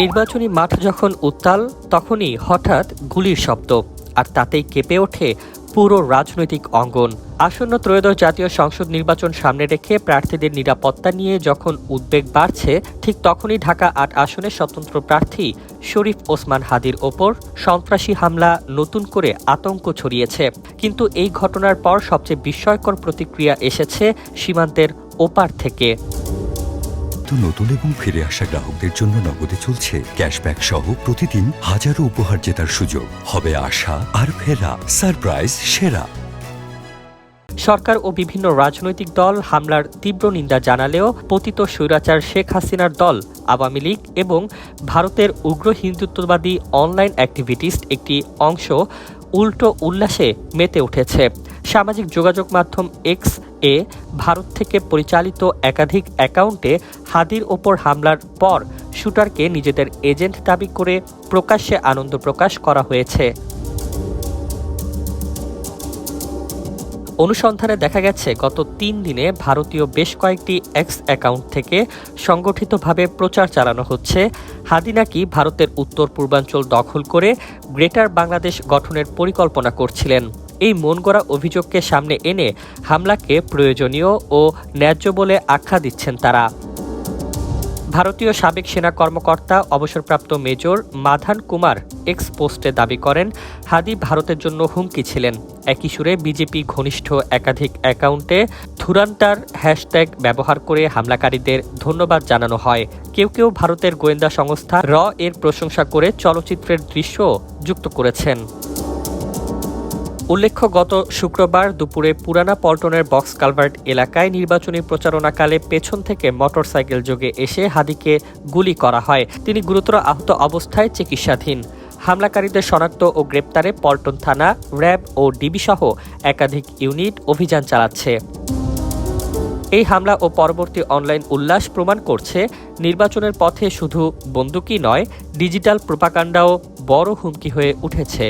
নির্বাচনী মাঠ যখন উত্তাল তখনই হঠাৎ গুলির শব্দ, আর তাতেই কেঁপে ওঠে পুরো রাজনৈতিক অঙ্গন। আসন্ন ত্রয়োদশ জাতীয় সংসদ নির্বাচন সামনে রেখে প্রার্থীদের নিরাপত্তা নিয়ে যখন উদ্বেগ বাড়ছে, ঠিক তখনই ঢাকা ৮ আসনের স্বতন্ত্র প্রার্থী শরীফ ওসমান হাদীর ওপর সন্ত্রাসী হামলা নতুন করে আতঙ্ক ছড়িয়েছে। কিন্তু এই ঘটনার পর সবচেয়ে বিস্ময়কর প্রতিক্রিয়া এসেছে সীমান্তের ওপার থেকে। নতুন এবং ফিরে আসা গ্রাহকদের জন্য নগদে চলছে ক্যাশব্যাক সহ প্রতিদিন হাজারো উপহার জেতার সুযোগ। হবে আশা আর ফেরা সারপ্রাইজ সেরা। সরকার ও বিভিন্ন রাজনৈতিক দল হামলার তীব্র নিন্দা জানালেও পতিত স্বৈরাচার শেখ হাসিনার দল আওয়ামী লীগ এবং ভারতের উগ্র হিন্দুত্ববাদী অনলাইন অ্যাক্টিভিটিস্ট একটি অংশ উল্টো উল্লাসে মেতে উঠেছে। সামাজিক যোগাযোগ মাধ্যম এক্স এ ভারত থেকে পরিচালিত একাধিক অ্যাকাউন্টে হাদীর ওপর হামলার পর শুটারকে নিজেদের এজেন্ট দাবি করে প্রকাশ্যে আনন্দ প্রকাশ করা হয়েছে। অনুসন্ধানে দেখা গেছে গত ৩ দিনে ভারতীয় বেশ কয়েকটি এক্স অ্যাকাউন্ট থেকে সংগঠিতভাবে প্রচার চালানো হচ্ছে হাদী নাকি ভারতের উত্তর পূর্বাঞ্চল দখল করে গ্রেটার বাংলাদেশ গঠনের পরিকল্পনা করছিলেন। এই মনগড়া অভিযোগকে সামনে এনে হামলাকে প্রয়োজনীয় ও ন্যায্য বলে আখ্যা দিচ্ছেন তারা। ভারতীয় সাবেক সেনা কর্মকর্তা অবসরপ্রাপ্ত মেজর মাধান কুমার এক্স পোস্টে দাবি করেন, হাদী ভারতের জন্য হুমকি ছিলেন। একই সুরে বিজেপি ঘনিষ্ঠ একাধিক অ্যাকাউন্টে ধুরান্তার হ্যাশট্যাগ ব্যবহার করে হামলাকারীদের ধন্যবাদ জানানো হয়। কেউ কেউ ভারতের গোয়েন্দা সংস্থা র এর প্রশংসা করে চলচ্চিত্রের দৃশ্য যুক্ত করেছেন। উল্লেখ্য, গত শুক্রবার দুপুরে পুরানা পল্টনের বক্স কালভার্ট এলাকায় নির্বাচনী প্রচারণাকালে পেছন থেকে মোটরসাইকেল যোগে এসে হাদীকে গুলি করা হয়। তিনি গুরুতর আহত অবস্থায় চিকিৎসাধীন। হামলাকারীদের শনাক্ত ও গ্রেপ্তারে পল্টন থানা, র্যাব ও ডিবি সহ একাধিক ইউনিট অভিযান চালাচ্ছে। এই হামলা ও পরবর্তী অনলাইন উল্লাস প্রমাণ করছে, নির্বাচনের পথে শুধু বন্দুকই নয়, ডিজিটাল প্রোপাগান্ডাও বড় হুমকি হয়ে উঠেছে।